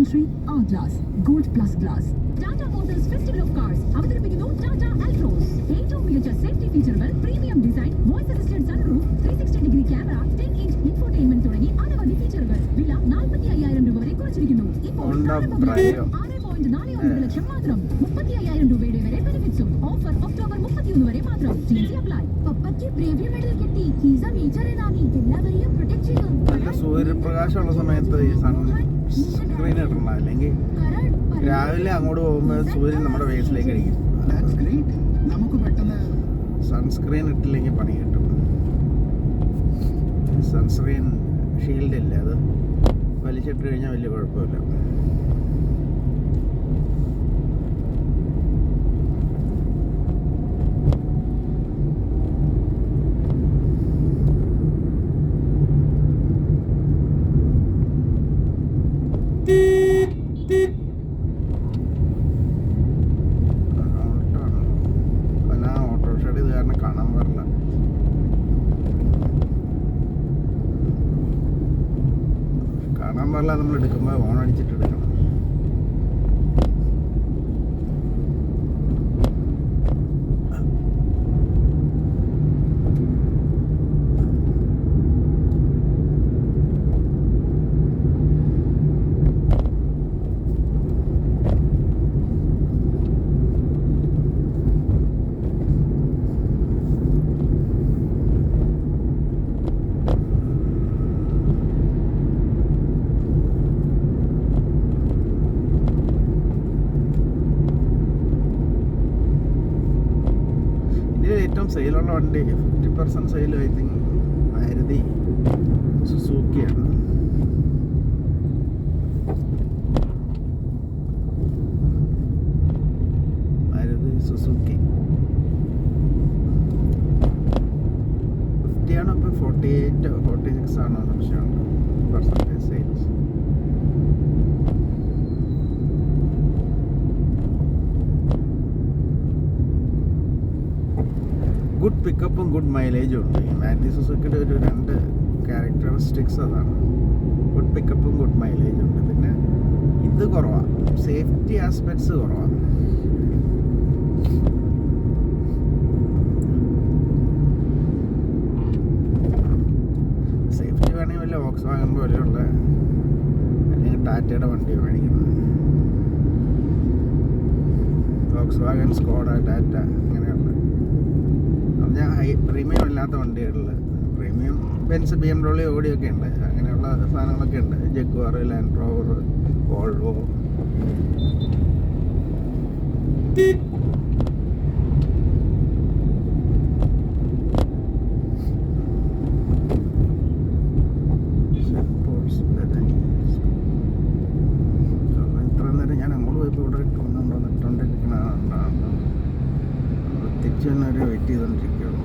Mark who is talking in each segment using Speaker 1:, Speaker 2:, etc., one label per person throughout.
Speaker 1: Century R-Class, Gold Plus Class. Tata Motors Festival of Cars അവതരിപ്പിക്കുന്നു ടാറ്റ ആൽട്രോസ്. ഏറ്റവും മികച്ച safety ഫീച്ചറുകൾ, premium design, voice assistant sunroof, 360-ഡിഗ്രി camera, ten inch infotainment തുടങ്ങി അനവധി ഫീച്ചറുകൾ. വില 45,000 രൂപ വരെ കുറച്ചിരിക്കുന്നു. ഇപ്പോൾ 6.41 ലക്ഷം മാത്രം. 35,000 രൂപയുടെ വരെ ബെനിഫിറ്റ്സും. ഓഫർ ഒക്ടോബർ 31 വരെ മാത്രം. TC apply. പപ്പയ്ക്ക് ബ്രേവറി മെഡൽ കിട്ടി. ഹീസ് എ മേജർ എന്നാണ്. എല്ലാവരെയും പ്രൊട്ടക്ട് ചെയ്യും.
Speaker 2: നല്ല സൂര്യപ്രകാശമുള്ള സമയത്ത് ഈ സൺസ്ക്രീൻ ഇടണം, അല്ലെങ്കിൽ രാവിലെ അങ്ങോട്ട് പോകുമ്പോൾ സൂര്യൻ നമ്മുടെ ഫേസിലേക്ക് അടിക്കും.
Speaker 3: നമുക്ക് പെട്ടെന്ന്
Speaker 2: സൺസ്ക്രീൻ ഇട്ടില്ലെങ്കിൽ പണി കിട്ടും. സൺസ്ക്രീൻ ഷീൽഡ് ഇല്ല, അത് വലിച്ചിട്ട് കഴിഞ്ഞാൽ വലിയ കുഴപ്പമില്ല. ഓട്ടോറിക്ഷയുടെ ഇത് കാരണം കാണാൻ പാടില്ല. നമ്മൾ എടുക്കുമ്പോൾ ഓൺ അടിച്ചിട്ട് എടുക്കണം. ഏറ്റവും സെയിലുള്ള വണ്ടി 50% സെയിൽ ഐ തിങ്ക് മാരുതി സുസൂക്കിയാണ്. മാരുതി സുസൂക്കി 50 ആണോ ഇപ്പോൾ 48 46 ആണോ സംശയമുണ്ട് പെർസെൻറ്റേജ് സെയിൽസ്. ഗുഡ് പിക്കപ്പും ഗുഡ് മൈലേജും ഉണ്ട്. ഈ മാരുതി സുസുക്കിയുടെ ഒരു 2 ക്യാരക്ടറിസ്റ്റിക്സ് അതാണ്. ഗുഡ് പിക്കപ്പും ഗുഡ് മൈലേജും ഉണ്ട്. പിന്നെ ഇത് കുറവാണ്, സേഫ്റ്റി ആസ്പെക്ട്സ് കുറവാണ്. സേഫ്റ്റി വേണമെങ്കിൽ വല്ല വോക്സ്വാഗൺ പോലെയുള്ള അല്ലെങ്കിൽ ടാറ്റയുടെ വണ്ടി മേടിക്കണം. വോക്സ്വാഗൺ, സ്കോഡ, ടാറ്റ അങ്ങനെയുള്ള പ്രീമിയം അല്ലാത്ത വണ്ടികളിൽ പ്രീമിയം ബെൻസ്, BMW, ഓഡിയൊക്കെ ഉണ്ട്. അങ്ങനെയുള്ള സാധനങ്ങളൊക്കെ ഉണ്ട്. Jaguar, land rover, Volvo. ഇത്ര നേരം ഞാൻ അങ്ങോട്ട് പോയപ്പോൾ ഇവിടെ ഇട്ടുകൊണ്ടിരിക്കണ തിരിച്ചു തന്നെ വെയിറ്റ് ചെയ്തുകൊണ്ടിരിക്കുകയുള്ളൂ.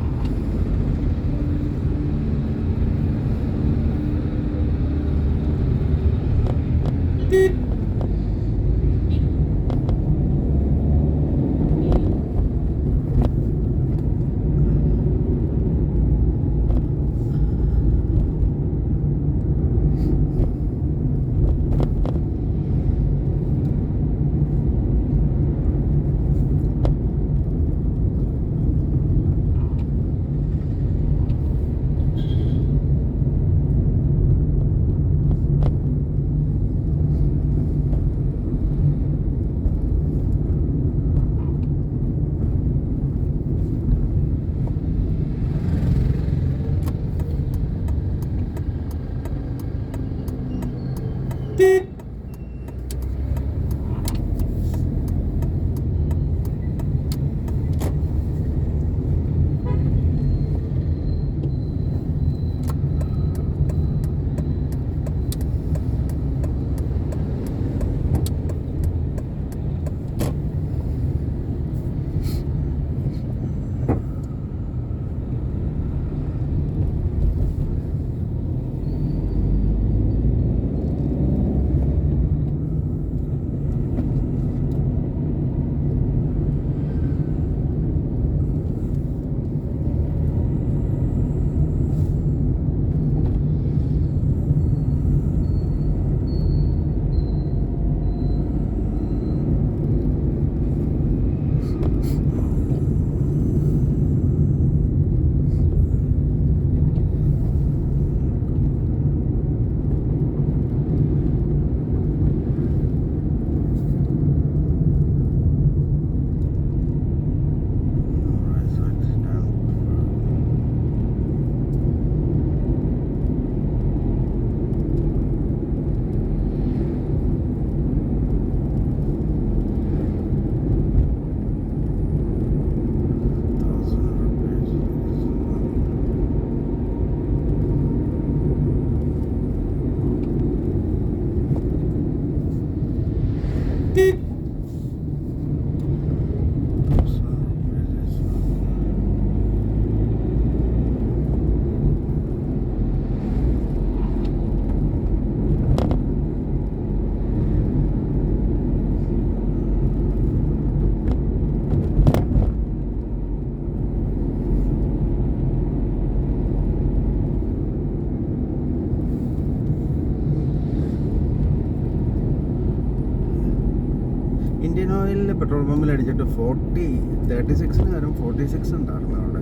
Speaker 2: ഇന്ത്യൻ ഓയിലിൽ പെട്രോൾ പമ്പിൽ അടിച്ചിട്ട് 36 വരും 46 ഉണ്ടായിരുന്നു അവിടെ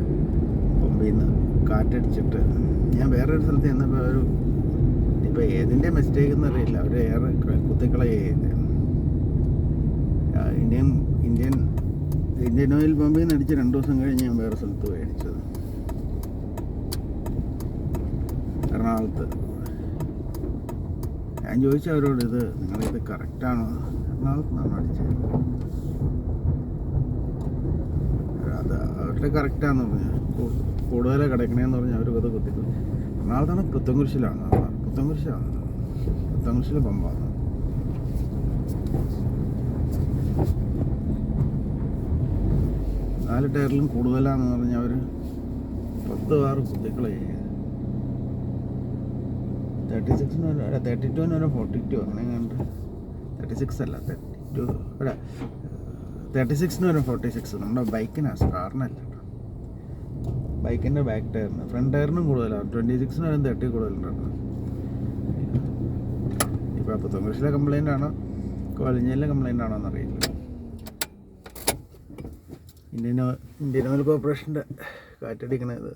Speaker 2: പമ്പിൽ നിന്ന് കാറ്റടിച്ചിട്ട്. ഞാൻ വേറൊരു സ്ഥലത്ത് ചെന്നപ്പോൾ ഒരു ഇപ്പോൾ ഏതിൻ്റെ മിസ്റ്റേക്ക് എന്നറിയില്ല, അവർ ഏറെ കുത്തിക്കളയ ഇന്ത്യൻ ഓയിൽ പമ്പിൽ നിന്ന് അടിച്ച് 2 ദിവസം കഴിഞ്ഞ് ഞാൻ വേറെ സ്ഥലത്ത് പോയി അടിച്ചത്, എറണാകുളത്ത്. ഞാൻ ചോദിച്ചു അവരോട്, ഇത് നിങ്ങളിത് കറക്റ്റാണോ? എറണാകുളത്ത് നിന്നാണ് അടിച്ചത്. അത് അവരുടെ കറക്റ്റാന്ന് പറഞ്ഞു, കൂടുതൽ കിടക്കണേന്ന് പറഞ്ഞ് അവർ അത് കുത്തിക്കും. എറണാകുളത്താണ്, പുത്തൻകുരിശിലാണ് പമ്പാണ്. നാല് ടയറിലും കൂടുതലാന്ന് പറഞ്ഞ് അവർ 10 കാറ് കുത്തിക്കളെ. 36 32 42 അങ്ങനെ കണ്ട് 36 അല്ല 32 അല്ല 36 46. നമ്മുടെ ബൈക്കിനാണ്, കാറിനല്ല. ബൈക്കിൻ്റെ ബാക്ക് ടയറിന്, ഫ്രണ്ട് ടയറിനും കൂടുതലാണ്. 26 30 കൂടുതലുണ്ടായിരുന്നു. ഇപ്പോൾ പുത്തൻകുരിശിലെ കംപ്ലൈൻ്റ് ആണോ കൊലഞ്ഞിലെ കംപ്ലൈൻ്റ് ആണോ എന്നറിയില്ല. ഇന്ത്യൻ ഓയിൽ കോർപ്പറേഷൻ്റെ കാറ്റടിക്കണത്